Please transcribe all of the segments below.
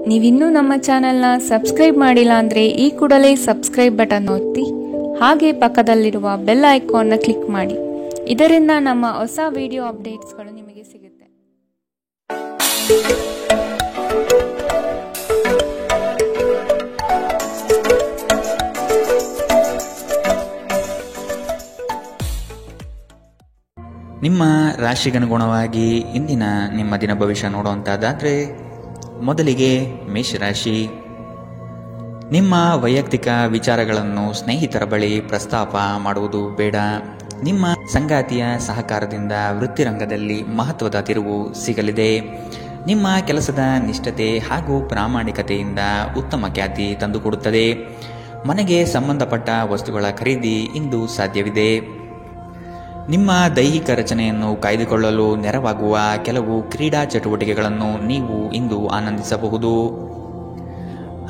ನೀವಿನ್ನೂ ನಮ್ಮ ಚಾನೆಲ್ನ ಸಬ್ಸ್ಕ್ರೈಬ್ ಮಾಡಿಲ್ಲ ಅಂದರೆ ಈ ಕೂಡಲೇ ಸಬ್ಸ್ಕ್ರೈಬ್ ಬಟನ್ ಒತ್ತಿ ಹಾಗೆ ಪಕ್ಕದಲ್ಲಿರುವ ಬೆಲ್ ಐಕಾನ್ನ ಕ್ಲಿಕ್ ಮಾಡಿ. ಇದರಿಂದ ನಮ್ಮ ಹೊಸ ವಿಡಿಯೋ ಅಪ್ಡೇಟ್ಸ್ಗಳು ನಿಮಗೆ ಸಿಗುತ್ತೆ. ನಿಮ್ಮ ರಾಶಿಗನುಗುಣವಾಗಿ ಇಂದಿನ ನಿಮ್ಮ ದಿನ ಭವಿಷ್ಯ ನೋಡುವಂಥದ್ದಾದರೆ ಮೊದಲಿಗೆ ಮೇಷರಾಶಿ. ನಿಮ್ಮ ವೈಯಕ್ತಿಕ ವಿಚಾರಗಳನ್ನು ಸ್ನೇಹಿತರ ಬಳಿ ಪ್ರಸ್ತಾಪ ಮಾಡುವುದು ಬೇಡ. ನಿಮ್ಮ ಸಂಗಾತಿಯ ಸಹಕಾರದಿಂದ ವೃತ್ತಿರಂಗದಲ್ಲಿ ಮಹತ್ವದ ತಿರುವು ಸಿಗಲಿದೆ. ನಿಮ್ಮ ಕೆಲಸದ ನಿಷ್ಠತೆ ಹಾಗೂ ಪ್ರಾಮಾಣಿಕತೆಯಿಂದ ಉತ್ತಮ ಖ್ಯಾತಿ ತಂದುಕೊಡುತ್ತದೆ. ಮನೆಗೆ ಸಂಬಂಧಪಟ್ಟ ವಸ್ತುಗಳ ಖರೀದಿ ಇಂದು ಸಾಧ್ಯವಿದೆ. ನಿಮ್ಮ ದೈಹಿಕ ರಚನೆಯನ್ನು ಕಾಯ್ದುಕೊಳ್ಳಲು ನೆರವಾಗುವ ಕೆಲವು ಕ್ರೀಡಾ ಚಟುವಟಿಕೆಗಳನ್ನು ನೀವು ಇಂದು ಆನಂದಿಸಬಹುದು.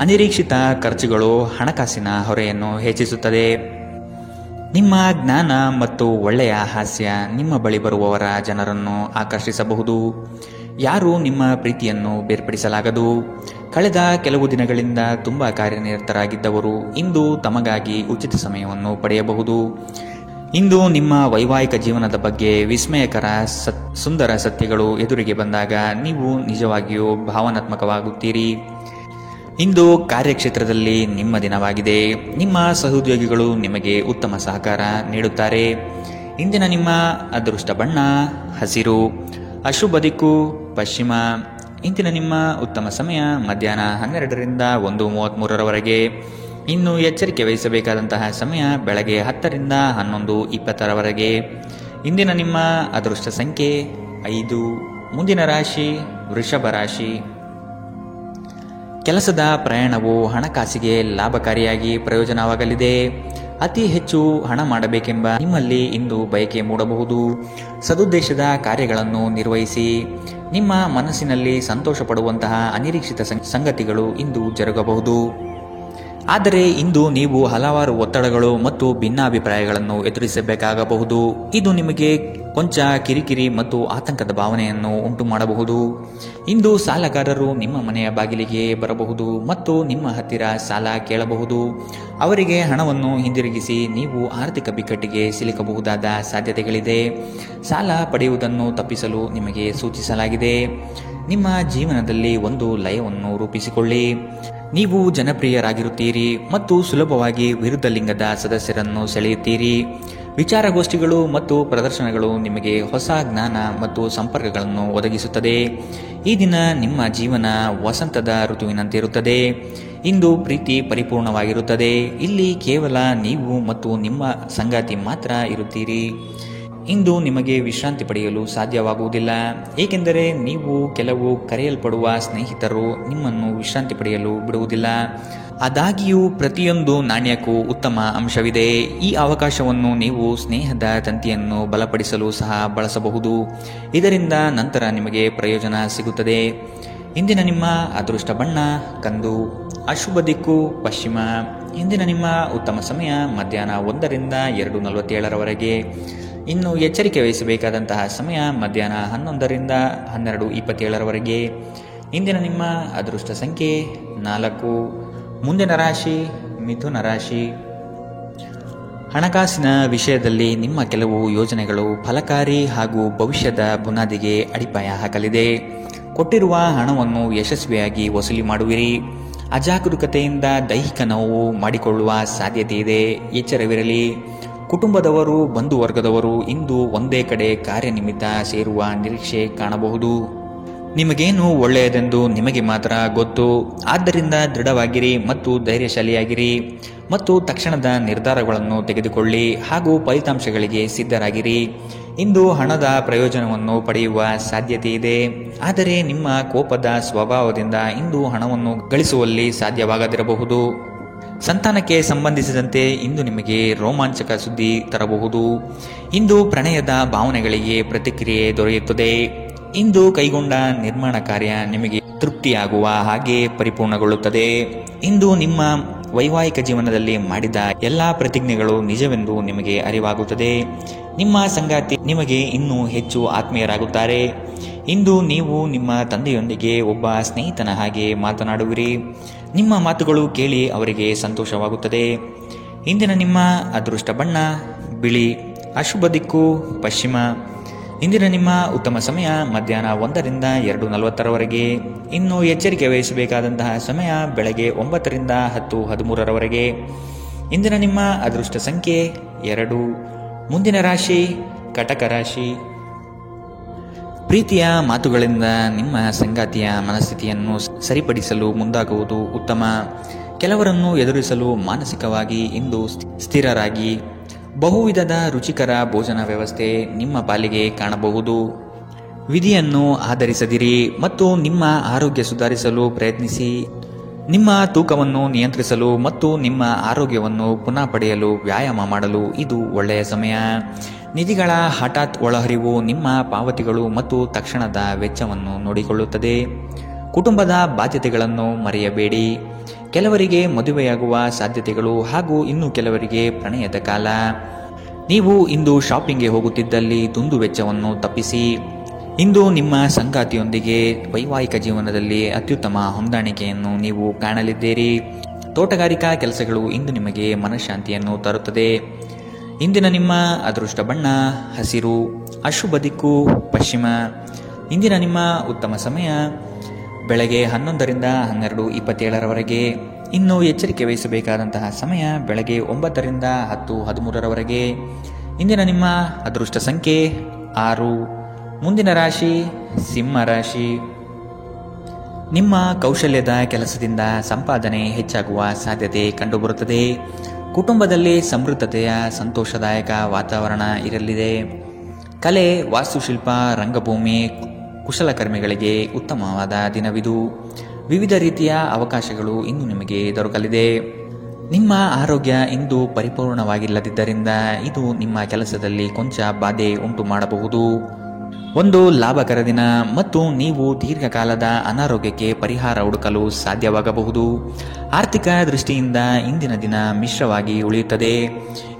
ಅನಿರೀಕ್ಷಿತ ಖರ್ಚುಗಳು ಹಣಕಾಸಿನ ಹೊರೆಯನ್ನು ಹೆಚ್ಚಿಸುತ್ತದೆ. ನಿಮ್ಮ ಜ್ಞಾನ ಮತ್ತು ಒಳ್ಳೆಯ ಹಾಸ್ಯ ನಿಮ್ಮ ಬಳಿ ಬರುವವರ ಜನರನ್ನು ಆಕರ್ಷಿಸಬಹುದು. ಯಾರೂ ನಿಮ್ಮ ಪ್ರೀತಿಯನ್ನು ಬೇರ್ಪಡಿಸಲಾಗದು. ಕಳೆದ ಕೆಲವು ದಿನಗಳಿಂದ ತುಂಬಾ ಕಾರ್ಯನಿರತರಾಗಿದ್ದವರು ಇಂದು ತಮಗಾಗಿ ಉಚಿತ ಸಮಯವನ್ನು ಪಡೆಯಬಹುದು. ಇಂದು ನಿಮ್ಮ ವೈವಾಹಿಕ ಜೀವನದ ಬಗ್ಗೆ ವಿಸ್ಮಯಕರ ಸುಂದರ ಸತ್ಯಗಳು ಎದುರಿಗೆ ಬಂದಾಗ ನೀವು ನಿಜವಾಗಿಯೂ ಭಾವನಾತ್ಮಕವಾಗುತ್ತೀರಿ. ಇಂದು ಕಾರ್ಯಕ್ಷೇತ್ರದಲ್ಲಿ ನಿಮ್ಮ ದಿನವಾಗಿದೆ. ನಿಮ್ಮ ಸಹೋದ್ಯೋಗಿಗಳು ನಿಮಗೆ ಉತ್ತಮ ಸಹಕಾರ ನೀಡುತ್ತಾರೆ. ಇಂದಿನ ನಿಮ್ಮ ಅದೃಷ್ಟ ಬಣ್ಣ ಹಸಿರು, ಅಶುಭ ದಿಕ್ಕು ಪಶ್ಚಿಮ. ಇಂದಿನ ನಿಮ್ಮ ಉತ್ತಮ ಸಮಯ ಮಧ್ಯಾಹ್ನ 12ರಿಂದ 1:33ರವರೆಗೆ. ಇನ್ನು ಎಚ್ಚರಿಕೆ ವಹಿಸಬೇಕಾದಂತಹ ಸಮಯ ಬೆಳಗ್ಗೆ 10ರಿಂದ 11:20ರವರೆಗೆ. ಇಂದಿನ ನಿಮ್ಮ ಅದೃಷ್ಟ ಸಂಖ್ಯೆ 5. ಮುಂದಿನ ರಾಶಿ ವೃಷಭ ರಾಶಿ. ಕೆಲಸದ ಪ್ರಯಾಣವು ಹಣಕಾಸಿಗೆ ಲಾಭಕಾರಿಯಾಗಿ ಪ್ರಯೋಜನವಾಗಲಿದೆ. ಅತಿ ಹೆಚ್ಚು ಹಣ ಮಾಡಬೇಕೆಂಬ ನಿಮ್ಮಲ್ಲಿ ಇಂದು ಬಯಕೆ ಮೂಡಬಹುದು. ಸದುದ್ದೇಶದ ಕಾರ್ಯಗಳನ್ನು ನಿರ್ವಹಿಸಿ. ನಿಮ್ಮ ಮನಸ್ಸಿನಲ್ಲಿ ಸಂತೋಷ ಪಡುವಂತಹ ಅನಿರೀಕ್ಷಿತ ಸಂಗತಿಗಳು ಇಂದು ಜರುಗಬಹುದು. ಆದರೆ ಇಂದು ನೀವು ಹಲವಾರು ಒತ್ತಡಗಳು ಮತ್ತು ಭಿನ್ನಾಭಿಪ್ರಾಯಗಳನ್ನು ಎದುರಿಸಬೇಕಾಗಬಹುದು. ಇದು ನಿಮಗೆ ಕೊಂಚ ಕಿರಿಕಿರಿ ಮತ್ತು ಆತಂಕದ ಭಾವನೆಯನ್ನು ಉಂಟು ಮಾಡಬಹುದು. ಇಂದು ಸಾಲಗಾರರು ನಿಮ್ಮ ಮನೆಯ ಬಾಗಿಲಿಗೆ ಬರಬಹುದು ಮತ್ತು ನಿಮ್ಮ ಹತ್ತಿರ ಸಾಲ ಕೇಳಬಹುದು. ಅವರಿಗೆ ಹಣವನ್ನು ಹಿಂದಿರುಗಿಸಿ ನೀವು ಆರ್ಥಿಕ ಬಿಕ್ಕಟ್ಟಿಗೆ ಸಿಲುಕಬಹುದಾದ ಸಾಧ್ಯತೆಗಳಿದೆ. ಸಾಲ ಪಡೆಯುವುದನ್ನು ತಪ್ಪಿಸಲು ನಿಮಗೆ ಸೂಚಿಸಲಾಗಿದೆ. ನಿಮ್ಮ ಜೀವನದಲ್ಲಿ ಒಂದು ಲಯವನ್ನು ರೂಪಿಸಿಕೊಳ್ಳಿ. ನೀವು ಜನಪ್ರಿಯರಾಗಿರುತ್ತೀರಿ ಮತ್ತು ಸುಲಭವಾಗಿ ವಿರುದ್ಧ ಲಿಂಗದ ಸದಸ್ಯರನ್ನು ಸೆಳೆಯುತ್ತೀರಿ. ವಿಚಾರಗೋಷ್ಠಿಗಳು ಮತ್ತು ಪ್ರದರ್ಶನಗಳು ನಿಮಗೆ ಹೊಸ ಜ್ಞಾನ ಮತ್ತು ಸಂಪರ್ಕಗಳನ್ನು ಒದಗಿಸುತ್ತದೆ. ಈ ದಿನ ನಿಮ್ಮ ಜೀವನ ವಸಂತದ ಋತುವಿನಂತಿರುತ್ತದೆ. ಇಂದು ಪ್ರೀತಿ ಪರಿಪೂರ್ಣವಾಗಿರುತ್ತದೆ. ಇಲ್ಲಿ ಕೇವಲ ನೀವು ಮತ್ತು ನಿಮ್ಮ ಸಂಗಾತಿ ಮಾತ್ರ ಇರುತ್ತೀರಿ. ಇಂದು ನಿಮಗೆ ವಿಶ್ರಾಂತಿ ಪಡೆಯಲು ಸಾಧ್ಯವಾಗುವುದಿಲ್ಲ, ಏಕೆಂದರೆ ನೀವು ಕೆಲವು ಕರೆಯಲ್ಪಡುವ ಸ್ನೇಹಿತರು ನಿಮ್ಮನ್ನು ವಿಶ್ರಾಂತಿ ಪಡೆಯಲು ಬಿಡುವುದಿಲ್ಲ. ಆದಾಗ್ಯೂ ಪ್ರತಿಯೊಂದು ನಾಣ್ಯಕ್ಕೂ ಉತ್ತಮ ಅಂಶವಿದೆ. ಈ ಅವಕಾಶವನ್ನು ನೀವು ಸ್ನೇಹದ ತಂತಿಯನ್ನು ಬಲಪಡಿಸಲು ಸಹ ಬಳಸಬಹುದು. ಇದರಿಂದ ನಂತರ ನಿಮಗೆ ಪ್ರಯೋಜನ ಸಿಗುತ್ತದೆ. ಇಂದಿನ ನಿಮ್ಮ ಅದೃಷ್ಟ ಬಣ್ಣ ಕಂದು, ಅಶುಭ ದಿಕ್ಕು ಪಶ್ಚಿಮ. ಇಂದಿನ ನಿಮ್ಮ ಉತ್ತಮ ಸಮಯ ಮಧ್ಯಾಹ್ನ 1ರಿಂದ 2:47ರವರೆಗೆ. ಇನ್ನು ಎಚ್ಚರಿಕೆ ವಹಿಸಬೇಕಾದಂತಹ ಸಮಯ ಮಧ್ಯಾಹ್ನ 11ರಿಂದ 12:27ರವರೆಗೆ. ಇಂದಿನ ನಿಮ್ಮ ಅದೃಷ್ಟ ಸಂಖ್ಯೆ 4. ಮುಂದಿನ ರಾಶಿ ಮಿಥುನ ರಾಶಿ. ಹಣಕಾಸಿನ ವಿಷಯದಲ್ಲಿ ನಿಮ್ಮ ಕೆಲವು ಯೋಜನೆಗಳು ಫಲಕಾರಿ ಹಾಗೂ ಭವಿಷ್ಯದ ಬುನಾದಿಗೆ ಅಡಿಪಾಯ ಹಾಕಲಿದೆ. ಕೊಟ್ಟಿರುವ ಹಣವನ್ನು ಯಶಸ್ವಿಯಾಗಿ ವಸೂಲಿ ಮಾಡುವಿರಿ. ಅಜಾಗರೂಕತೆಯಿಂದ ದೈಹಿಕ ನೋವು ಮಾಡಿಕೊಳ್ಳುವ ಸಾಧ್ಯತೆ ಇದೆ. ಎಚ್ಚರವಿರಲಿ. ಕುಟುಂಬದವರು ಬಂಧು ವರ್ಗದವರು ಇಂದು ಒಂದೇ ಕಡೆ ಕಾರ್ಯನಿಮಿತ್ತ ಸೇರುವ ನಿರೀಕ್ಷೆ ಕಾಣಬಹುದು. ನಿಮಗೇನು ಒಳ್ಳೆಯದೆಂದು ನಿಮಗೆ ಮಾತ್ರ ಗೊತ್ತು. ಆದ್ದರಿಂದ ದೃಢವಾಗಿರಿ ಮತ್ತು ಧೈರ್ಯಶಾಲಿಯಾಗಿರಿ ಮತ್ತು ತಕ್ಷಣದ ನಿರ್ಧಾರಗಳನ್ನು ತೆಗೆದುಕೊಳ್ಳಿ ಹಾಗೂ ಫಲಿತಾಂಶಗಳಿಗೆ ಸಿದ್ಧರಾಗಿರಿ. ಇಂದು ಹಣದ ಪ್ರಯೋಜನವನ್ನು ಪಡೆಯುವ ಸಾಧ್ಯತೆ ಇದೆ. ಆದರೆ ನಿಮ್ಮ ಕೋಪದ ಸ್ವಭಾವದಿಂದ ಇಂದು ಹಣವನ್ನು ಗಳಿಸುವಲ್ಲಿ ಸಾಧ್ಯವಾಗದಿರಬಹುದು. ಸಂತಾನಕ್ಕೆ ಸಂಬಂಧಿಸಿದಂತೆ ಇಂದು ನಿಮಗೆ ರೋಮಾಂಚಕ ಸುದ್ದಿ ತರಬಹುದು. ಇಂದು ಪ್ರಣಯದ ಭಾವನೆಗಳಿಗೆ ಪ್ರತಿಕ್ರಿಯೆ ದೊರೆಯುತ್ತದೆ. ಇಂದು ಕೈಗೊಂಡ ನಿರ್ಮಾಣ ಕಾರ್ಯ ನಿಮಗೆ ತೃಪ್ತಿಯಾಗುವ ಹಾಗೆ ಪರಿಪೂರ್ಣಗೊಳ್ಳುತ್ತದೆ. ಇಂದು ನಿಮ್ಮ ವೈವಾಹಿಕ ಜೀವನದಲ್ಲಿ ಮಾಡಿದ ಎಲ್ಲಾ ಪ್ರತಿಜ್ಞೆಗಳು ನಿಜವೆಂದು ನಿಮಗೆ ಅರಿವಾಗುತ್ತದೆ. ನಿಮ್ಮ ಸಂಗಾತಿ ನಿಮಗೆ ಇನ್ನೂ ಹೆಚ್ಚು ಆತ್ಮೀಯರಾಗುತ್ತಾರೆ. ಇಂದು ನೀವು ನಿಮ್ಮ ತಂದೆಯೊಂದಿಗೆ ಒಬ್ಬ ಸ್ನೇಹಿತನ ಹಾಗೆ ಮಾತನಾಡುವಿರಿ. ನಿಮ್ಮ ಮಾತುಗಳು ಕೇಳಿ ಅವರಿಗೆ ಸಂತೋಷವಾಗುತ್ತದೆ. ಇಂದಿನ ನಿಮ್ಮ ಅದೃಷ್ಟ ಬಣ್ಣ ಬಿಳಿ, ಅಶುಭ ದಿಕ್ಕು ಪಶ್ಚಿಮ. ಇಂದಿನ ನಿಮ್ಮ ಉತ್ತಮ ಸಮಯ ಮಧ್ಯಾಹ್ನ 1 ರಿಂದ 2:40 ಇನ್ನು ಎಚ್ಚರಿಕೆ ವಹಿಸಬೇಕಾದಂತಹ ಸಮಯ ಬೆಳಗ್ಗೆ 9 ರಿಂದ 10:13 ಇಂದಿನ ನಿಮ್ಮ ಅದೃಷ್ಟ ಸಂಖ್ಯೆ 2. ಮುಂದಿನ ರಾಶಿ ಕಟಕ ರಾಶಿ. ಪ್ರೀತಿಯ ಮಾತುಗಳಿಂದ ನಿಮ್ಮ ಸಂಗಾತಿಯ ಮನಸ್ಥಿತಿಯನ್ನು ಸರಿಪಡಿಸಲು ಮುಂದಾಗುವುದು ಉತ್ತಮ. ಕೆಲವರನ್ನು ಎದುರಿಸಲು ಮಾನಸಿಕವಾಗಿ ಇಂದು ಸ್ಥಿರರಾಗಿ. ಬಹುವಿಧದ ರುಚಿಕರ ಭೋಜನ ವ್ಯವಸ್ಥೆ ನಿಮ್ಮ ಪಾಲಿಗೆ ಕಾಣಬಹುದು. ವಿಧಿಯನ್ನು ಆಧರಿಸದಿರಿ ಮತ್ತು ನಿಮ್ಮ ಆರೋಗ್ಯ ಸುಧಾರಿಸಲು ಪ್ರಯತ್ನಿಸಿ. ನಿಮ್ಮ ತೂಕವನ್ನು ನಿಯಂತ್ರಿಸಲು ಮತ್ತು ನಿಮ್ಮ ಆರೋಗ್ಯವನ್ನು ಪುನಃ ಪಡೆಯಲು ವ್ಯಾಯಾಮ ಮಾಡಲು ಇದು ಒಳ್ಳೆಯ ಸಮಯ. ನಿಧಿಗಳ ಹಠಾತ್ ಒಳಹರಿವು ನಿಮ್ಮ ಪಾವತಿಗಳು ಮತ್ತು ತಕ್ಷಣದ ವೆಚ್ಚವನ್ನು ನೋಡಿಕೊಳ್ಳುತ್ತದೆ. ಕುಟುಂಬದ ಬಾಧ್ಯತೆಗಳನ್ನು ಮರೆಯಬೇಡಿ. ಕೆಲವರಿಗೆ ಮದುವೆಯಾಗುವ ಸಾಧ್ಯತೆಗಳು ಹಾಗೂ ಇನ್ನು ಕೆಲವರಿಗೆ ಪ್ರಣಯದ ಕಾಲ. ನೀವು ಇಂದು ಶಾಪಿಂಗ್ಗೆ ಹೋಗುತ್ತಿದ್ದಲ್ಲಿ ದುಂದು ವೆಚ್ಚವನ್ನು ತಪ್ಪಿಸಿ. ಇಂದು ನಿಮ್ಮ ಸಂಗಾತಿಯೊಂದಿಗೆ ವೈವಾಹಿಕ ಜೀವನದಲ್ಲಿ ಅತ್ಯುತ್ತಮ ಹೊಂದಾಣಿಕೆಯನ್ನು ನೀವು ಕಾಣಲಿದ್ದೀರಿ. ತೋಟಗಾರಿಕಾ ಕೆಲಸಗಳು ಇಂದು ನಿಮಗೆ ಮನಃಶಾಂತಿಯನ್ನು ತರುತ್ತದೆ. ಇಂದಿನ ನಿಮ್ಮ ಅದೃಷ್ಟ ಬಣ್ಣ ಹಸಿರು, ಅಶುಭ ದಿಕ್ಕು ಪಶ್ಚಿಮ. ಇಂದಿನ ನಿಮ್ಮ ಉತ್ತಮ ಸಮಯ ಬೆಳಗ್ಗೆ 11 ರಿಂದ 12:27 ಇನ್ನು ಎಚ್ಚರಿಕೆ ವಹಿಸಬೇಕಾದಂತಹ ಸಮಯ ಬೆಳಗ್ಗೆ 9 ರಿಂದ 10:13 ಇಂದಿನ ನಿಮ್ಮ ಅದೃಷ್ಟ ಸಂಖ್ಯೆ 6. ಮುಂದಿನ ರಾಶಿ ಸಿಂಹ ರಾಶಿ. ನಿಮ್ಮ ಕೌಶಲ್ಯದ ಕೆಲಸದಿಂದ ಸಂಪಾದನೆ ಹೆಚ್ಚಾಗುವ ಸಾಧ್ಯತೆ ಕಂಡುಬರುತ್ತದೆ. ಕುಟುಂಬದಲ್ಲಿ ಸಮೃದ್ಧತೆಯ ಸಂತೋಷದಾಯಕ ವಾತಾವರಣ ಇರಲಿದೆ. ಕಲೆ, ವಾಸ್ತುಶಿಲ್ಪ, ರಂಗಭೂಮಿ, ಕುಶಲಕರ್ಮಿಗಳಿಗೆ ಉತ್ತಮವಾದ ದಿನವಿದು. ವಿವಿಧ ರೀತಿಯ ಅವಕಾಶಗಳು ಇಂದು ನಿಮಗೆ ದೊರಕಲಿದೆ. ನಿಮ್ಮ ಆರೋಗ್ಯ ಇಂದು ಪರಿಪೂರ್ಣವಾಗಿಲ್ಲದಿದ್ದರಿಂದ ಇದು ನಿಮ್ಮ ಕೆಲಸದಲ್ಲಿ ಕೊಂಚ ಬಾಧೆ ಉಂಟು ಮಾಡಬಹುದು. ಒಂದು ಲಾಭಕರ ದಿನ ಮತ್ತು ನೀವು ದೀರ್ಘಕಾಲದ ಅನಾರೋಗ್ಯಕ್ಕೆ ಪರಿಹಾರ ಹುಡುಕಲು ಸಾಧ್ಯವಾಗಬಹುದು. ಆರ್ಥಿಕ ದೃಷ್ಟಿಯಿಂದ ಇಂದಿನ ದಿನ ಮಿಶ್ರವಾಗಿ ಉಳಿಯುತ್ತದೆ.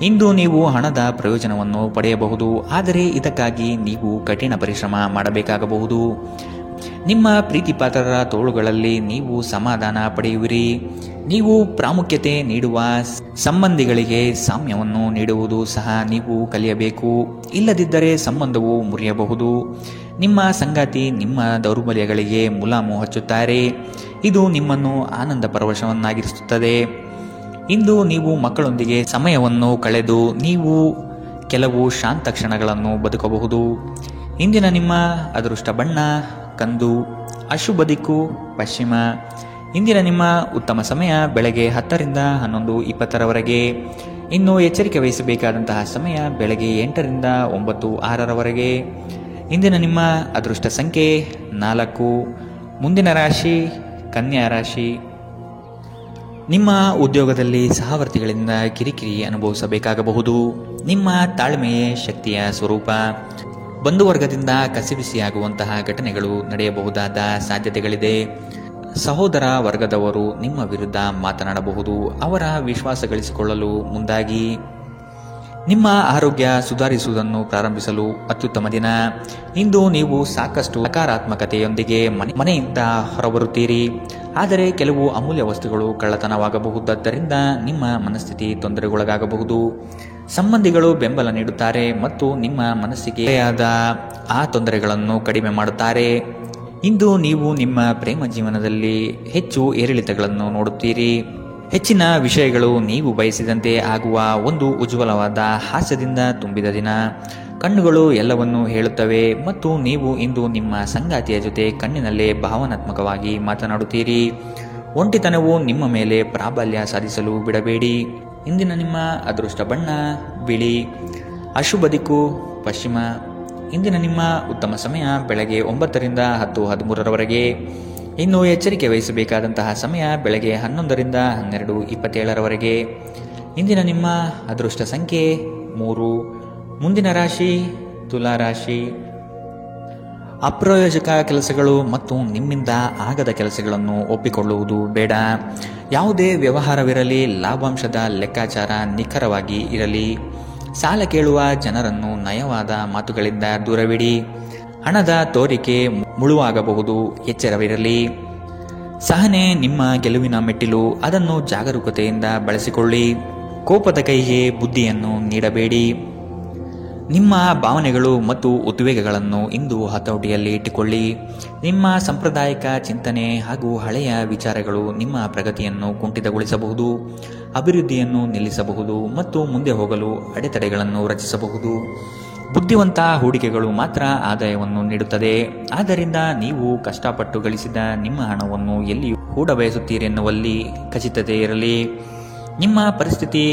ಇಂದು ನೀವು ಹಣದ ಪ್ರಯೋಜನವನ್ನು ಪಡೆಯಬಹುದು, ಆದರೆ ಇದಕ್ಕಾಗಿ ನೀವು ಕಠಿಣ ಪರಿಶ್ರಮ ಮಾಡಬೇಕಾಗಬಹುದು. ನಿಮ್ಮ ಪ್ರೀತಿಪಾತ್ರರ ತೋಳುಗಳಲ್ಲಿ ನೀವು ಸಮಾಧಾನ ಪಡೆಯುವಿರಿ. ನೀವು ಪ್ರಾಮುಖ್ಯತೆ ನೀಡುವ ಸಂಬಂಧಿಗಳಿಗೆ ಸಾಮ್ಯವನ್ನು ನೀಡುವುದು ಸಹ ನೀವು ಕಲಿಯಬೇಕು. ಇಲ್ಲದಿದ್ದರೆ ಸಂಬಂಧವು ಮುರಿಯಬಹುದು. ನಿಮ್ಮ ಸಂಗಾತಿ ನಿಮ್ಮ ದೌರ್ಬಲ್ಯಗಳಿಗೆ ಮುಲಾಮು ಹಚ್ಚುತ್ತಾರೆ. ಇದು ನಿಮ್ಮನ್ನು ಆನಂದ ಪರವಶವನ್ನಾಗಿರಿಸುತ್ತದೆ. ಇಂದು ನೀವು ಮಕ್ಕಳೊಂದಿಗೆ ಸಮಯವನ್ನು ಕಳೆದು ನೀವು ಕೆಲವು ಶಾಂತ ಕ್ಷಣಗಳನ್ನು ಬದುಕಬಹುದು. ಇಂದಿನ ನಿಮ್ಮ ಅದೃಷ್ಟ ಬಣ್ಣ ಕಂದು, ಅಶುಭ ದಿಕ್ಕು ಪಶ್ಚಿಮ. ಇಂದಿನ ನಿಮ್ಮ ಉತ್ತಮ ಸಮಯ ಬೆಳಗ್ಗೆ 10 ರಿಂದ 11:20 ಇನ್ನು ಎಚ್ಚರಿಕೆ ವಹಿಸಬೇಕಾದಂತಹ ಸಮಯ ಬೆಳಗ್ಗೆ 8 ರಿಂದ 9:06 ಇಂದಿನ ನಿಮ್ಮ ಅದೃಷ್ಟ ಸಂಖ್ಯೆ 4. ಮುಂದಿನ ರಾಶಿ ಕನ್ಯಾ ರಾಶಿ. ನಿಮ್ಮ ಉದ್ಯೋಗದಲ್ಲಿ ಸಹವರ್ತಿಗಳಿಂದ ಕಿರಿಕಿರಿ ಅನುಭವಿಸಬೇಕಾಗಬಹುದು. ನಿಮ್ಮ ತಾಳ್ಮೆಯೇ ಶಕ್ತಿಯ ಸ್ವರೂಪ. ಬಂಧುವರ್ಗದಿಂದ ಕಸಿವಿಸಿಯಾಗುವಂತಹ ಘಟನೆಗಳು ನಡೆಯಬಹುದಾದ ಸಾಧ್ಯತೆಗಳಿದೆ. ಸಹೋದರ ವರ್ಗದವರು ನಿಮ್ಮ ವಿರುದ್ಧ ಮಾತನಾಡಬಹುದು. ಅವರ ವಿಶ್ವಾಸ ಗಳಿಸಿಕೊಳ್ಳಲು ಮುಂದಾಗಿ. ನಿಮ್ಮ ಆರೋಗ್ಯ ಸುಧಾರಿಸುವುದನ್ನು ಪ್ರಾರಂಭಿಸಲು ಅತ್ಯುತ್ತಮ ದಿನ. ಇಂದು ನೀವು ಸಾಕಷ್ಟು ಸಕಾರಾತ್ಮಕತೆಯೊಂದಿಗೆ ಮನೆಯಿಂದ ಹೊರಬರುತ್ತೀರಿ. ಆದರೆ ಕೆಲವು ಅಮೂಲ್ಯ ವಸ್ತುಗಳು ಕಳ್ಳತನವಾಗಬಹುದಾದ್ದರಿಂದ ನಿಮ್ಮ ಮನಸ್ಥಿತಿ ತೊಂದರೆಗೊಳಗಾಗಬಹುದು. ಸಂಬಂಧಿಗಳು ಬೆಂಬಲ ನೀಡುತ್ತಾರೆ ಮತ್ತು ನಿಮ್ಮ ಮನಸ್ಸಿಗೆ ಆ ತೊಂದರೆಗಳನ್ನು ಕಡಿಮೆ ಮಾಡುತ್ತಾರೆ. ಇಂದು ನೀವು ನಿಮ್ಮ ಪ್ರೇಮ ಜೀವನದಲ್ಲಿ ಹೆಚ್ಚು ಏರಿಳಿತಗಳನ್ನು ನೋಡುತ್ತೀರಿ. ಹೆಚ್ಚಿನ ವಿಷಯಗಳು ನೀವು ಬಯಸಿದಂತೆ ಆಗುವ ಒಂದು ಉಜ್ವಲವಾದ ಹಾಸ್ಯದಿಂದ ತುಂಬಿದ ದಿನ. ಕಣ್ಣುಗಳು ಎಲ್ಲವನ್ನೂ ಹೇಳುತ್ತವೆ ಮತ್ತು ನೀವು ಇಂದು ನಿಮ್ಮ ಸಂಗಾತಿಯ ಜೊತೆ ಕಣ್ಣಿನಲ್ಲೇ ಭಾವನಾತ್ಮಕವಾಗಿ ಮಾತನಾಡುತ್ತೀರಿ. ಒಂಟಿತನವು ನಿಮ್ಮ ಮೇಲೆ ಪ್ರಾಬಲ್ಯ ಸಾಧಿಸಲು ಬಿಡಬೇಡಿ. ಇಂದಿನ ನಿಮ್ಮ ಅದೃಷ್ಟ ಬಣ್ಣ ಬಿಳಿ, ಅಶುಭ ದಿಕ್ಕು ಪಶ್ಚಿಮ. ಇಂದಿನ ನಿಮ್ಮ ಉತ್ತಮ ಸಮಯ ಬೆಳಗ್ಗೆ 9 ರಿಂದ 10:13 ಇನ್ನು ಎಚ್ಚರಿಕೆ ವಹಿಸಬೇಕಾದಂತಹ ಸಮಯ ಬೆಳಗ್ಗೆ 11 ರಿಂದ 12:27 ಇಂದಿನ ನಿಮ್ಮ ಅದೃಷ್ಟ ಸಂಖ್ಯೆ 3. ಮುಂದಿನ ರಾಶಿ ತುಲಾ ರಾಶಿ. ಅಪ್ರಯೋಜಕ ಕೆಲಸಗಳು ಮತ್ತು ನಿಮ್ಮಿಂದ ಆಗದ ಕೆಲಸಗಳನ್ನು ಒಪ್ಪಿಕೊಳ್ಳುವುದು ಬೇಡ. ಯಾವುದೇ ವ್ಯವಹಾರವಿರಲಿ, ಲಾಭಾಂಶದ ಲೆಕ್ಕಾಚಾರ ನಿಖರವಾಗಿ ಇರಲಿ. ಸಾಲ ಕೇಳುವ ಜನರನ್ನು ನಯವಾದ ಮಾತುಗಳಿಂದ ದೂರವಿಡಿ. ಹಣದ ತೋರಿಕೆ ಮುಳುವಾಗಬಹುದು, ಎಚ್ಚರವಿರಲಿ. ಸಹನೆ ನಿಮ್ಮ ಗೆಲುವಿನ ಮೆಟ್ಟಿಲು, ಅದನ್ನು ಜಾಗರೂಕತೆಯಿಂದ ಬಳಸಿಕೊಳ್ಳಿ. ಕೋಪದ ಕೈಗೆ ಬುದ್ಧಿಯನ್ನು ನೀಡಬೇಡಿ. ನಿಮ್ಮ ಭಾವನೆಗಳು ಮತ್ತು ಉದ್ವೇಗಗಳನ್ನು ಇಂದು ಹತೋಟಿಯಲ್ಲಿ ಇಟ್ಟುಕೊಳ್ಳಿ. ನಿಮ್ಮ ಸಾಂಪ್ರದಾಯಿಕ ಚಿಂತನೆ ಹಾಗೂ ಹಳೆಯ ವಿಚಾರಗಳು ನಿಮ್ಮ ಪ್ರಗತಿಯನ್ನು ಕುಂಠಿತಗೊಳಿಸಬಹುದು, ಅಭಿವೃದ್ಧಿಯನ್ನು ನಿಲ್ಲಿಸಬಹುದು ಮತ್ತು ಮುಂದೆ ಹೋಗಲು ಅಡೆತಡೆಗಳನ್ನು ರಚಿಸಬಹುದು. ಬುದ್ಧಿವಂತ ಹೂಡಿಕೆಗಳು ಮಾತ್ರ ಆದಾಯವನ್ನು ನೀಡುತ್ತದೆ. ಆದ್ದರಿಂದ ನೀವು ಕಷ್ಟಪಟ್ಟು ಗಳಿಸಿದ ನಿಮ್ಮ ಹಣವನ್ನು ಎಲ್ಲಿ ಹೂಡಬಯಸುತ್ತೀರೆನ್ನುವಲ್ಲಿ ಖಚಿತತೆ ಇರಲಿ. ನಿಮ್ಮ ಪರಿಸ್ಥಿತಿ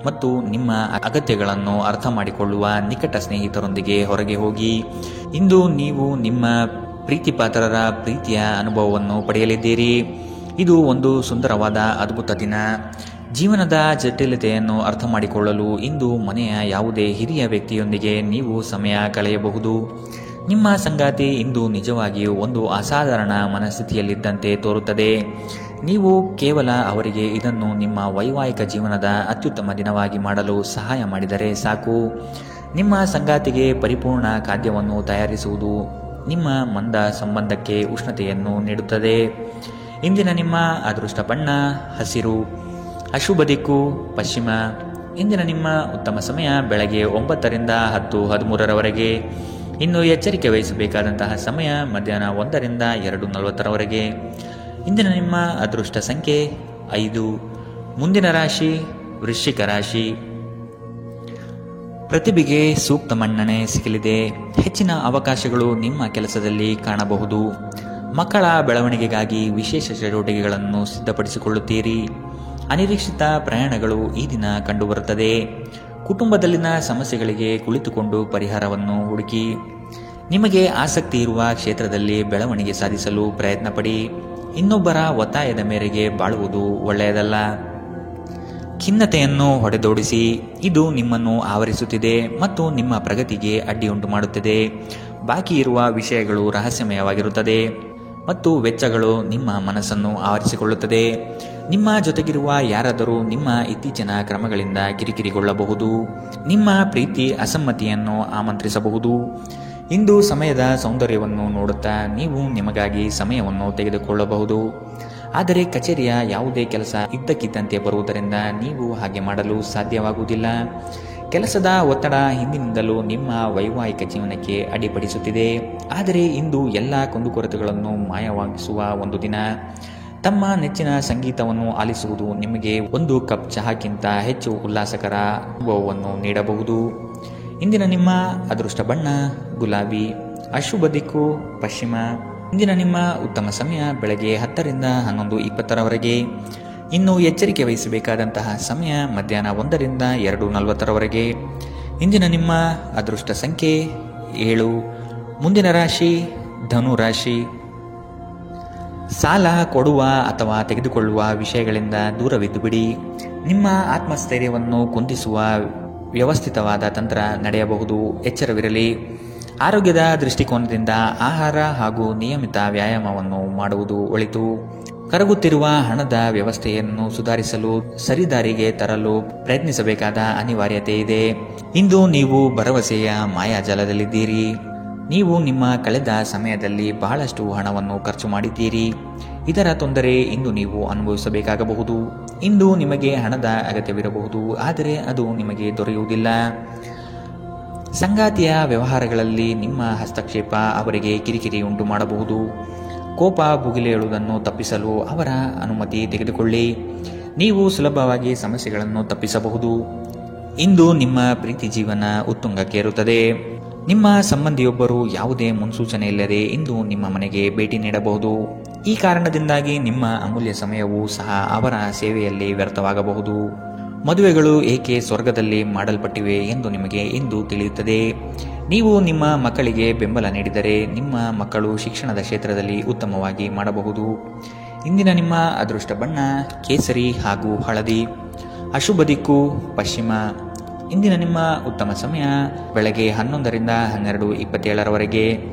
ಮತ್ತು ನಿಮ್ಮ ಅಗತ್ಯಗಳನ್ನು ಅರ್ಥ ಮಾಡಿಕೊಳ್ಳುವ ನಿಕಟ ಸ್ನೇಹಿತರೊಂದಿಗೆ ಹೊರಗೆ ಹೋಗಿ. ಇಂದು ನೀವು ನಿಮ್ಮ ಪ್ರೀತಿಪಾತ್ರರ ಪ್ರೀತಿಯ ಅನುಭವವನ್ನು ಪಡೆಯಲಿದ್ದೀರಿ. ಇದು ಒಂದು ಸುಂದರವಾದ ಅದ್ಭುತ ದಿನ. ಜೀವನದ ಜಟಿಲತೆಯನ್ನು ಅರ್ಥ ಮಾಡಿಕೊಳ್ಳಲು ಇಂದು ಮನೆಯ ಯಾವುದೇ ಹಿರಿಯ ವ್ಯಕ್ತಿಯೊಂದಿಗೆ ನೀವು ಸಮಯ ಕಳೆಯಬಹುದು. ನಿಮ್ಮ ಸಂಗಾತಿ ಇಂದು ನಿಜವಾಗಿಯೂ ಒಂದು ಅಸಾಧಾರಣ ಮನಸ್ಥಿತಿಯಲ್ಲಿದ್ದಂತೆ ತೋರುತ್ತದೆ. ನೀವು ಕೇವಲ ಅವರಿಗೆ ಇದನ್ನು ನಿಮ್ಮ ವೈವಾಹಿಕ ಜೀವನದ ಅತ್ಯುತ್ತಮ ದಿನವಾಗಿ ಮಾಡಲು ಸಹಾಯ ಮಾಡಿದರೆ ಸಾಕು. ನಿಮ್ಮ ಸಂಗಾತಿಗೆ ಪರಿಪೂರ್ಣ ಖಾದ್ಯವನ್ನು ತಯಾರಿಸುವುದು ನಿಮ್ಮ ಮಂದ ಸಂಬಂಧಕ್ಕೆ ಉಷ್ಣತೆಯನ್ನು ನೀಡುತ್ತದೆ. ಇಂದಿನ ನಿಮ್ಮ ಅದೃಷ್ಟ ಬಣ್ಣ ಹಸಿರು, ಅಶುಭ ದಿಕ್ಕು ಪಶ್ಚಿಮ. ಇಂದಿನ ನಿಮ್ಮ ಉತ್ತಮ ಸಮಯ ಬೆಳಗ್ಗೆ 9ರಿಂದ 10:13ರವರೆಗೆ. ಇನ್ನು ಎಚ್ಚರಿಕೆ ವಹಿಸಬೇಕಾದಂತಹ ಸಮಯ ಮಧ್ಯಾಹ್ನ 1ರಿಂದ 2:40ರವರೆಗೆ. ಇಂದಿನ ನಿಮ್ಮ ಅದೃಷ್ಟ ಸಂಖ್ಯೆ 5. ಮುಂದಿನ ರಾಶಿ ವೃಶ್ಚಿಕ ರಾಶಿ. ಪ್ರತಿಭೆಗೆ ಸೂಕ್ತ ಮನ್ನಣೆ ಸಿಗಲಿದೆ. ಹೆಚ್ಚಿನ ಅವಕಾಶಗಳು ನಿಮ್ಮ ಕೆಲಸದಲ್ಲಿ ಕಾಣಬಹುದು. ಮಕ್ಕಳ ಬೆಳವಣಿಗೆಗಾಗಿ ವಿಶೇಷ ಚಟುವಟಿಕೆಗಳನ್ನು ಸಿದ್ಧಪಡಿಸಿಕೊಳ್ಳುತ್ತೀರಿ. ಅನಿರೀಕ್ಷಿತ ಪ್ರಯಾಣಗಳು ಈ ದಿನ ಕಂಡುಬರುತ್ತದೆ. ಕುಟುಂಬದಲ್ಲಿನ ಸಮಸ್ಯೆಗಳಿಗೆ ಕುಳಿತುಕೊಂಡು ಪರಿಹಾರವನ್ನು ಹುಡುಕಿ. ನಿಮಗೆ ಆಸಕ್ತಿ ಇರುವ ಕ್ಷೇತ್ರದಲ್ಲಿ ಬೆಳವಣಿಗೆ ಸಾಧಿಸಲು ಪ್ರಯತ್ನ ಪಡಿ. ಇನ್ನೊಬ್ಬರ ಒತ್ತಾಯದ ಮೇರೆಗೆ ಬಾಳುವುದು ಒಳ್ಳೆಯದಲ್ಲ. ಖಿನ್ನತೆಯನ್ನು ಹೊಡೆದೋಡಿಸಿ. ಇದು ನಿಮ್ಮನ್ನು ಆವರಿಸುತ್ತಿದೆ ಮತ್ತು ನಿಮ್ಮ ಪ್ರಗತಿಗೆ ಅಡ್ಡಿಯುಂಟು ಮಾಡುತ್ತದೆ. ಬಾಕಿ ಇರುವ ವಿಷಯಗಳು ರಹಸ್ಯಮಯವಾಗಿರುತ್ತದೆ ಮತ್ತು ವೆಚ್ಚಗಳು ನಿಮ್ಮ ಮನಸ್ಸನ್ನು ಆವರಿಸಿಕೊಳ್ಳುತ್ತದೆ. ನಿಮ್ಮ ಜೊತೆಗಿರುವ ಯಾರಾದರೂ ನಿಮ್ಮ ಇತ್ತೀಚಿನ ಕ್ರಮಗಳಿಂದ ಕಿರಿಕಿರಿಗೊಳ್ಳಬಹುದು. ನಿಮ್ಮ ಪ್ರೀತಿ ಅಸಮ್ಮತಿಯನ್ನು ಆಮಂತ್ರಿಸಬಹುದು. ಇಂದು ಸಮಯದ ಸೌಂದರ್ಯವನ್ನು ನೋಡುತ್ತಾ ನೀವು ನಿಮಗಾಗಿ ಸಮಯವನ್ನು ತೆಗೆದುಕೊಳ್ಳಬಹುದು. ಆದರೆ ಕಚೇರಿಯ ಯಾವುದೇ ಕೆಲಸ ಇದ್ದಕ್ಕಿದ್ದಂತೆ ಬರುವುದರಿಂದ ನೀವು ಹಾಗೆ ಮಾಡಲು ಸಾಧ್ಯವಾಗುವುದಿಲ್ಲ. ಕೆಲಸದ ಒತ್ತಡ ಹಿಂದಿನಿಂದಲೂ ನಿಮ್ಮ ವೈವಾಹಿಕ ಜೀವನಕ್ಕೆ ಅಡ್ಡಿಪಡಿಸುತ್ತಿದೆ. ಆದರೆ ಇಂದು ಎಲ್ಲ ಕುಂದುಕೊರತೆಗಳನ್ನು ಮಾಯವಾಗಿಸುವ ಒಂದು ದಿನ. ತಮ್ಮ ನೆಚ್ಚಿನ ಸಂಗೀತವನ್ನು ಆಲಿಸುವುದು ನಿಮಗೆ ಒಂದು ಕಪ್ ಚಹಾಕ್ಕಿಂತ ಹೆಚ್ಚು ಉಲ್ಲಾಸಕರ ಅನುಭವವನ್ನು ನೀಡಬಹುದು. ಇಂದಿನ ನಿಮ್ಮ ಅದೃಷ್ಟ ಬಣ್ಣ ಗುಲಾಬಿ, ಅಶುಭ ದಿಕ್ಕು ಪಶ್ಚಿಮ. ಇಂದಿನ ನಿಮ್ಮ ಉತ್ತಮ ಸಮಯ ಬೆಳಗ್ಗೆ 10ರಿಂದ 11:20ರವರೆಗೆ. ಇನ್ನು ಎಚ್ಚರಿಕೆ ವಹಿಸಬೇಕಾದಂತಹ ಸಮಯ ಮಧ್ಯಾಹ್ನ 1ರಿಂದ 2:40ರವರೆಗೆ. ಇಂದಿನ ನಿಮ್ಮ ಅದೃಷ್ಟ ಸಂಖ್ಯೆ 7. ಮುಂದಿನ ರಾಶಿ ಧನು ರಾಶಿ. ಸಾಲ ಕೊಡುವ ಅಥವಾ ತೆಗೆದುಕೊಳ್ಳುವ ವಿಷಯಗಳಿಂದ ದೂರವಿದ್ದು ಬಿಡಿ. ನಿಮ್ಮ ಆತ್ಮಸ್ಥೈರ್ಯವನ್ನು ಕುಂದಿಸುವ ವ್ಯವಸ್ಥಿತವಾದ ತಂತ್ರ ನಡೆಯಬಹುದು. ಎಚ್ಚರವಿರಲಿ. ಆರೋಗ್ಯದ ದೃಷ್ಟಿಕೋನದಿಂದ ಆಹಾರ ಹಾಗೂ ನಿಯಮಿತ ವ್ಯಾಯಾಮವನ್ನು ಮಾಡುವುದು ಒಳಿತು. ಕರಗುತ್ತಿರುವ ಹಣದ ವ್ಯವಸ್ಥೆಯನ್ನು ಸುಧಾರಿಸಲು ಸರಿದಾರಿಗೆ ತರಲು ಪ್ರಯತ್ನಿಸಬೇಕಾದ ಅನಿವಾರ್ಯತೆ ಇದೆ. ಇಂದು ನೀವು ಭರವಸೆಯ ಮಾಯಾಜಾಲದಲ್ಲಿದ್ದೀರಿ. ನೀವು ನಿಮ್ಮ ಕಳೆದ ಸಮಯದಲ್ಲಿ ಬಹಳಷ್ಟು ಹಣವನ್ನು ಖರ್ಚು ಮಾಡಿದ್ದೀರಿ. ಇದರ ತೊಂದರೆ ಇಂದು ನೀವು ಅನುಭವಿಸಬೇಕಾಗಬಹುದು. ಇಂದು ನಿಮಗೆ ಹಣದ ಅಗತ್ಯವಿರಬಹುದು, ಆದರೆ ಅದು ನಿಮಗೆ ದೊರೆಯುವುದಿಲ್ಲ. ಸಂಗಾತಿಯ ವ್ಯವಹಾರಗಳಲ್ಲಿ ನಿಮ್ಮ ಹಸ್ತಕ್ಷೇಪ ಅವರಿಗೆ ಕಿರಿಕಿರಿ ಉಂಟು ಮಾಡಬಹುದು. ಕೋಪ ಭುಗಿಲೇಳುವುದನ್ನು ತಪ್ಪಿಸಲು ಅವರ ಅನುಮತಿ ತೆಗೆದುಕೊಳ್ಳಿ. ನೀವು ಸುಲಭವಾಗಿ ಸಮಸ್ಯೆಗಳನ್ನು ತಪ್ಪಿಸಬಹುದು. ಇಂದು ನಿಮ್ಮ ಪ್ರೀತಿ ಜೀವನ ಉತ್ತುಂಗಕ್ಕೇರುತ್ತದೆ. ನಿಮ್ಮ ಸಂಬಂಧಿಯೊಬ್ಬರು ಯಾವುದೇ ಮುನ್ಸೂಚನೆ ಇಲ್ಲದೆ ಇಂದು ನಿಮ್ಮ ಮನೆಗೆ ಭೇಟಿ ನೀಡಬಹುದು. ಈ ಕಾರಣದಿಂದಾಗಿ ನಿಮ್ಮ ಅಮೂಲ್ಯ ಸಮಯವೂ ಸಹ ಅವರ ಸೇವೆಯಲ್ಲಿ ವ್ಯರ್ಥವಾಗಬಹುದು. ಮದುವೆಗಳು ಏಕೆ ಸ್ವರ್ಗದಲ್ಲಿ ಮಾಡಲ್ಪಟ್ಟಿವೆ ಎಂದು ನಿಮಗೆ ಇಂದು ತಿಳಿಯುತ್ತದೆ. ನೀವು ನಿಮ್ಮ ಮಕ್ಕಳಿಗೆ ಬೆಂಬಲ ನೀಡಿದರೆ ನಿಮ್ಮ ಮಕ್ಕಳು ಶಿಕ್ಷಣದ ಕ್ಷೇತ್ರದಲ್ಲಿ ಉತ್ತಮವಾಗಿ ಮಾಡಬಹುದು. ಇಂದಿನ ನಿಮ್ಮ ಅದೃಷ್ಟ ಬಣ್ಣ ಕೇಸರಿ ಹಾಗೂ ಹಳದಿ, ಅಶುಭ ದಿಕ್ಕು ಪಶ್ಚಿಮ. ಇಂದಿನ ನಿಮ್ಮ ಉತ್ತಮ ಸಮಯ ಬೆಳಗ್ಗೆ 11ರಿಂದ 12:27ರವರೆಗೆ.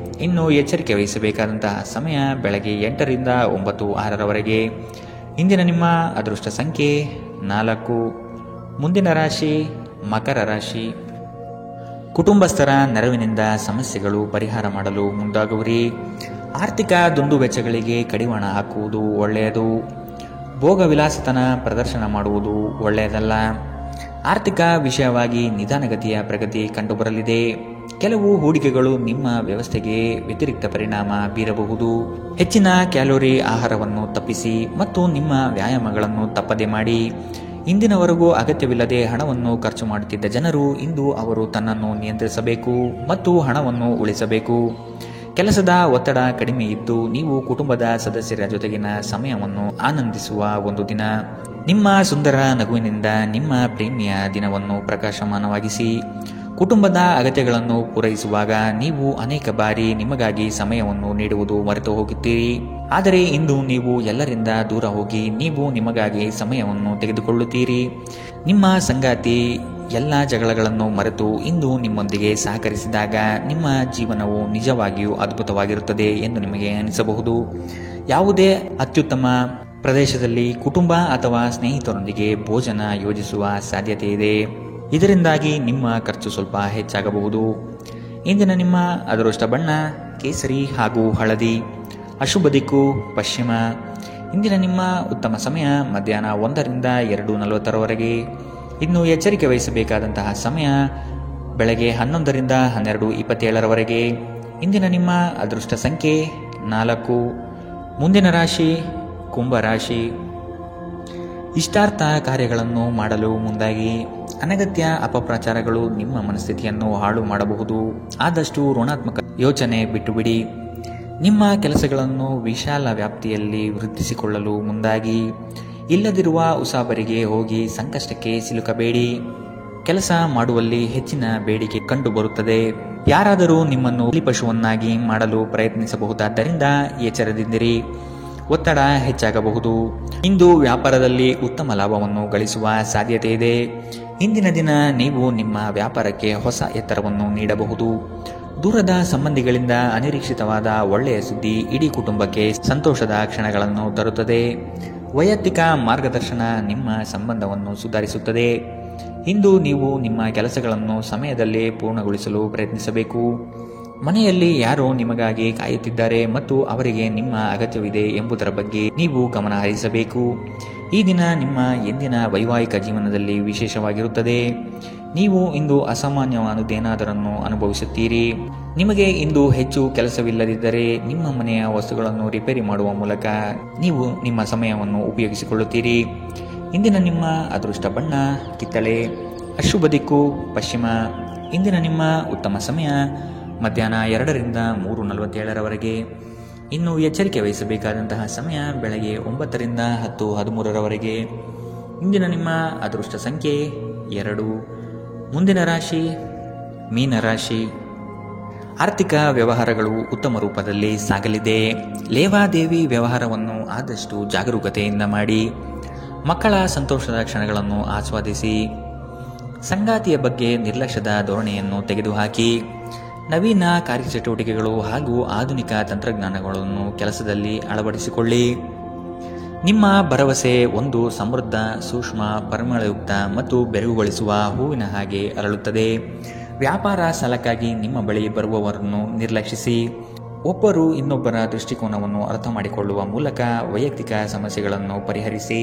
ಇನ್ನು ಎಚ್ಚರಿಕೆ ವಹಿಸಬೇಕಾದಂತಹ ಸಮಯ ಬೆಳಗ್ಗೆ 8ರಿಂದ 9:06ರವರೆಗೆ. ಇಂದಿನ ನಿಮ್ಮ ಅದೃಷ್ಟ ಸಂಖ್ಯೆ 4. ಮುಂದಿನ ರಾಶಿ ಮಕರ ರಾಶಿ. ಕುಟುಂಬಸ್ಥರ ನೆರವಿನಿಂದ ಸಮಸ್ಯೆಗಳು ಪರಿಹಾರ ಮಾಡಲು ಮುಂದಾಗುವಿರಿ. ಆರ್ಥಿಕ ದುಂದುವೆಚ್ಚಗಳಿಗೆ ಕಡಿವಾಣ ಹಾಕುವುದು ಒಳ್ಳೆಯದು. ಭೋಗ ವಿಲಾಸತನ ಪ್ರದರ್ಶನ ಮಾಡುವುದು ಒಳ್ಳೆಯದಲ್ಲ. ಆರ್ಥಿಕ ವಿಷಯವಾಗಿ ನಿಧಾನಗತಿಯ ಪ್ರಗತಿ ಕಂಡುಬರಲಿದೆ. ಕೆಲವು ಹೂಡಿಕೆಗಳು ನಿಮ್ಮ ವ್ಯವಸ್ಥೆಗೆ ವ್ಯತಿರಿಕ್ತ ಪರಿಣಾಮ ಬೀರಬಹುದು. ಹೆಚ್ಚಿನ ಕ್ಯಾಲೋರಿ ಆಹಾರವನ್ನು ತಪ್ಪಿಸಿ ಮತ್ತು ನಿಮ್ಮ ವ್ಯಾಯಾಮಗಳನ್ನು ತಪ್ಪದೆ ಮಾಡಿ. ಇಂದಿನವರೆಗೂ ಅಗತ್ಯವಿಲ್ಲದೆ ಹಣವನ್ನು ಖರ್ಚು ಮಾಡುತ್ತಿದ್ದ ಜನರು ಇಂದು ಅವರು ತನ್ನನ್ನು ನಿಯಂತ್ರಿಸಬೇಕು ಮತ್ತು ಹಣವನ್ನು ಉಳಿಸಬೇಕು. ಕೆಲಸದ ಒತ್ತಡ ಕಡಿಮೆ ಇದ್ದು ನೀವು ಕುಟುಂಬದ ಸದಸ್ಯರ ಜೊತೆಗಿನ ಸಮಯವನ್ನು ಆನಂದಿಸುವ ಒಂದು ದಿನ. ನಿಮ್ಮ ಸುಂದರ ನಗುವಿನಿಂದ ನಿಮ್ಮ ಪ್ರೇಮಿಯ ದಿನವನ್ನು ಪ್ರಕಾಶಮಾನವಾಗಿಸಿ. ಕುಟುಂಬದ ಅಗತ್ಯಗಳನ್ನು ಪೂರೈಸುವಾಗ ನೀವು ಅನೇಕ ಬಾರಿ ನಿಮಗಾಗಿ ಸಮಯವನ್ನು ನೀಡುವುದು ಮರೆತು ಹೋಗುತ್ತೀರಿ. ಆದರೆ ಇಂದು ನೀವು ಎಲ್ಲರಿಂದ ದೂರ ಹೋಗಿ ನೀವು ನಿಮಗಾಗಿ ಸಮಯವನ್ನು ತೆಗೆದುಕೊಳ್ಳುತ್ತೀರಿ. ನಿಮ್ಮ ಸಂಗಾತಿ ಎಲ್ಲ ಜಗಳಗಳನ್ನು ಮರೆತು ಇಂದು ನಿಮ್ಮೊಂದಿಗೆ ಸಹಕರಿಸಿದಾಗ ನಿಮ್ಮ ಜೀವನವು ನಿಜವಾಗಿಯೂ ಅದ್ಭುತವಾಗಿರುತ್ತದೆ ಎಂದು ನಿಮಗೆ ಅನಿಸಬಹುದು. ಯಾವುದೇ ಅತ್ಯುತ್ತಮ ಪ್ರದೇಶದಲ್ಲಿ ಕುಟುಂಬ ಅಥವಾ ಸ್ನೇಹಿತರೊಂದಿಗೆ ಭೋಜನ ಯೋಜಿಸುವ ಸಾಧ್ಯತೆ ಇದೆ. ಇದರಿಂದಾಗಿ ನಿಮ್ಮ ಖರ್ಚು ಸ್ವಲ್ಪ ಹೆಚ್ಚಾಗಬಹುದು. ಇಂದಿನ ನಿಮ್ಮ ಅದೃಷ್ಟ ಬಣ್ಣ ಕೇಸರಿ ಹಾಗೂ ಹಳದಿ. ಅಶುಭ ದಿಕ್ಕು ಪಶ್ಚಿಮ. ಇಂದಿನ ನಿಮ್ಮ ಉತ್ತಮ ಸಮಯ ಮಧ್ಯಾಹ್ನ 1ರಿಂದ 2:40 ಇನ್ನು ಎಚ್ಚರಿಕೆ ವಹಿಸಬೇಕಾದಂತಹ ಸಮಯ ಬೆಳಗ್ಗೆ 11ರಿಂದ 12:27 ಇಂದಿನ ನಿಮ್ಮ ಅದೃಷ್ಟ ಸಂಖ್ಯೆ 4. ಮುಂದಿನ ರಾಶಿ ಕುಂಭರಾಶಿ. ಇಷ್ಟಾರ್ಥ ಕಾರ್ಯಗಳನ್ನು ಮಾಡಲು ಮುಂದಾಗಿ. ಅನಗತ್ಯ ಅಪಪ್ರಚಾರಗಳು ನಿಮ್ಮ ಮನಸ್ಥಿತಿಯನ್ನು ಹಾಳು ಮಾಡಬಹುದು. ಆದಷ್ಟು ಋಣಾತ್ಮಕ ಯೋಚನೆ ಬಿಟ್ಟುಬಿಡಿ. ನಿಮ್ಮ ಕೆಲಸಗಳನ್ನು ವಿಶಾಲ ವ್ಯಾಪ್ತಿಯಲ್ಲಿ ವೃದ್ಧಿಸಿಕೊಳ್ಳಲು ಮುಂದಾಗಿ. ಇಲ್ಲದಿರುವ ಉಸಾಬರಿಗೆ ಹೋಗಿ ಸಂಕಷ್ಟಕ್ಕೆ ಸಿಲುಕಬೇಡಿ. ಕೆಲಸ ಮಾಡುವಲ್ಲಿ ಹೆಚ್ಚಿನ ಬೇಡಿಕೆ ಕಂಡುಬರುತ್ತದೆ. ಯಾರಾದರೂ ನಿಮ್ಮನ್ನು ಬಲಿಪಶುವನ್ನಾಗಿ ಮಾಡಲು ಪ್ರಯತ್ನಿಸಬಹುದಾದ್ದರಿಂದ ಎಚ್ಚರದಿಂದಿರಿ. ಒತ್ತಡ ಹೆಚ್ಚಾಗಬಹುದು. ಇಂದು ವ್ಯಾಪಾರದಲ್ಲಿ ಉತ್ತಮ ಲಾಭವನ್ನು ಗಳಿಸುವ ಸಾಧ್ಯತೆ ಇದೆ. ಇಂದಿನ ದಿನ ನೀವು ನಿಮ್ಮ ವ್ಯಾಪಾರಕ್ಕೆ ಹೊಸ ಎತ್ತರವನ್ನು ನೀಡಬಹುದು. ದೂರದ ಸಂಬಂಧಿಗಳಿಂದ ಅನಿರೀಕ್ಷಿತವಾದ ಒಳ್ಳೆಯ ಸುದ್ದಿ ಇಡೀ ಕುಟುಂಬಕ್ಕೆ ಸಂತೋಷದ ಕ್ಷಣಗಳನ್ನು ತರುತ್ತದೆ. ವೈಯಕ್ತಿಕ ಮಾರ್ಗದರ್ಶನ ನಿಮ್ಮ ಸಂಬಂಧವನ್ನು ಸುಧಾರಿಸುತ್ತದೆ. ಇಂದು ನೀವು ನಿಮ್ಮ ಕೆಲಸಗಳನ್ನು ಸಮಯದಲ್ಲೇ ಪೂರ್ಣಗೊಳಿಸಲು ಪ್ರಯತ್ನಿಸಬೇಕು. ಮನೆಯಲ್ಲಿ ಯಾರೋ ನಿಮಗಾಗಿ ಕಾಯುತ್ತಿದ್ದಾರೆ ಮತ್ತು ಅವರಿಗೆ ನಿಮ್ಮ ಅಗತ್ಯವಿದೆ ಎಂಬುದರ ಬಗ್ಗೆ ನೀವು ಗಮನ ಹರಿಸಬೇಕು. ಈ ದಿನ ನಿಮ್ಮ ಎಂದಿನ ವೈವಾಹಿಕ ಜೀವನದಲ್ಲಿ ವಿಶೇಷವಾಗಿರುತ್ತದೆ. ನೀವು ಇಂದು ಅಸಾಮಾನ್ಯವಾದುದೇನಾದರನ್ನು ಅನುಭವಿಸುತ್ತೀರಿ. ನಿಮಗೆ ಇಂದು ಹೆಚ್ಚು ಕೆಲಸವಿಲ್ಲದಿದ್ದರೆ ನಿಮ್ಮ ಮನೆಯ ವಸ್ತುಗಳನ್ನು ರಿಪೇರಿ ಮಾಡುವ ಮೂಲಕ ನೀವು ನಿಮ್ಮ ಸಮಯವನ್ನು ಉಪಯೋಗಿಸಿಕೊಳ್ಳುತ್ತೀರಿ. ಇಂದಿನ ನಿಮ್ಮ ಅದೃಷ್ಟ ಬಣ್ಣ ಕಿತ್ತಳೆ. ಅಶುಭ ದಿಕ್ಕು ಪಶ್ಚಿಮ. ಇಂದಿನ ನಿಮ್ಮ ಉತ್ತಮ ಸಮಯ ಮಧ್ಯಾಹ್ನ 2ರಿಂದ 3:47 ಇನ್ನು ಎಚ್ಚರಿಕೆ ವಹಿಸಬೇಕಾದಂತಹ ಸಮಯ ಬೆಳಗ್ಗೆ 9ರಿಂದ 10:13 ಇಂದಿನ ನಿಮ್ಮ ಅದೃಷ್ಟ ಸಂಖ್ಯೆ 2. ಮುಂದಿನ ರಾಶಿ ಮೀನರಾಶಿ. ಆರ್ಥಿಕ ವ್ಯವಹಾರಗಳು ಉತ್ತಮ ರೂಪದಲ್ಲಿ ಸಾಗಲಿದೆ. ಲೇವಾದೇವಿ ವ್ಯವಹಾರವನ್ನು ಆದಷ್ಟು ಜಾಗರೂಕತೆಯಿಂದ ಮಾಡಿ. ಮಕ್ಕಳ ಸಂತೋಷದ ಕ್ಷಣಗಳನ್ನು ಆಸ್ವಾದಿಸಿ. ಸಂಗಾತಿಯ ಬಗ್ಗೆ ನಿರ್ಲಕ್ಷ್ಯದ ಧೋರಣೆಯನ್ನು ತೆಗೆದುಹಾಕಿ. ನವೀನ ಕಾರ್ಯಚಟುವಟಿಕೆಗಳು ಹಾಗೂ ಆಧುನಿಕ ತಂತ್ರಜ್ಞಾನಗಳನ್ನು ಕೆಲಸದಲ್ಲಿ ಅಳವಡಿಸಿಕೊಳ್ಳಿ. ನಿಮ್ಮ ಭರವಸೆ ಒಂದು ಸಮೃದ್ಧ, ಸೂಕ್ಷ್ಮ, ಪರಿಮಳಯುಕ್ತ ಮತ್ತು ಬೆರಗುಗೊಳಿಸುವ ಹೂವಿನ ಹಾಗೆ ಅರಳುತ್ತದೆ. ವ್ಯಾಪಾರ ಸಾಲಕ್ಕಾಗಿ ನಿಮ್ಮ ಬಳಿ ಬರುವವರನ್ನು ನಿರ್ಲಕ್ಷಿಸಿ. ಒಬ್ಬರು ಇನ್ನೊಬ್ಬರ ದೃಷ್ಟಿಕೋನವನ್ನು ಅರ್ಥ ಮಾಡಿಕೊಳ್ಳುವ ಮೂಲಕ ವೈಯಕ್ತಿಕ ಸಮಸ್ಯೆಗಳನ್ನು ಪರಿಹರಿಸಿ.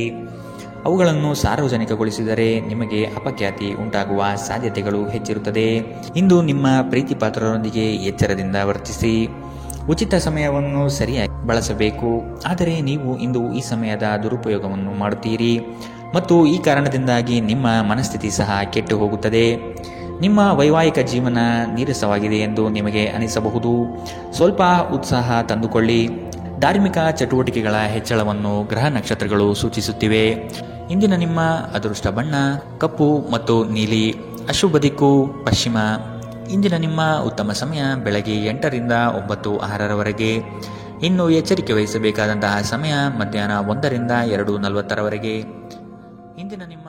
ಅವುಗಳನ್ನು ಸಾರ್ವಜನಿಕಗೊಳಿಸಿದರೆ ನಿಮಗೆ ಅಪಖ್ಯಾತಿ ಉಂಟಾಗುವ ಸಾಧ್ಯತೆಗಳು ಹೆಚ್ಚಿರುತ್ತದೆ. ಇಂದು ನಿಮ್ಮ ಪ್ರೀತಿ ಪಾತ್ರರೊಂದಿಗೆ ಎಚ್ಚರದಿಂದ ವರ್ತಿಸಿ. ಉಚಿತ ಸಮಯವನ್ನು ಸರಿಯಾಗಿ ಬಳಸಬೇಕು. ಆದರೆ ನೀವು ಇಂದು ಈ ಸಮಯದ ದುರುಪಯೋಗವನ್ನು ಮಾಡುತ್ತೀರಿ ಮತ್ತು ಈ ಕಾರಣದಿಂದಾಗಿ ನಿಮ್ಮ ಮನಸ್ಥಿತಿ ಸಹ ಕೆಟ್ಟು ಹೋಗುತ್ತದೆ. ನಿಮ್ಮ ವೈವಾಹಿಕ ಜೀವನ ನೀರಸವಾಗಿದೆ ಎಂದು ನಿಮಗೆ ಅನಿಸಬಹುದು. ಸ್ವಲ್ಪ ಉತ್ಸಾಹ ತಂದುಕೊಳ್ಳಿ. ಧಾರ್ಮಿಕ ಚಟುವಟಿಕೆಗಳ ಹೆಚ್ಚಳವನ್ನು ಗ್ರಹ ನಕ್ಷತ್ರಗಳು ಸೂಚಿಸುತ್ತಿವೆ. ಇಂದಿನ ನಿಮ್ಮ ಅದೃಷ್ಟ ಬಣ್ಣ ಕಪ್ಪು ಮತ್ತು ನೀಲಿ. ಅಶುಭ ದಿಕ್ಕು ಪಶ್ಚಿಮ. ಇಂದಿನ ನಿಮ್ಮ ಉತ್ತಮ ಸಮಯ ಬೆಳಗ್ಗೆ 8ರಿಂದ 9:06 ಇನ್ನು ಎಚ್ಚರಿಕೆ ವಹಿಸಬೇಕಾದಂತಹ ಸಮಯ ಮಧ್ಯಾಹ್ನ 1ರಿಂದ 2:40 ಇಂದಿನ ನಿಮ್ಮ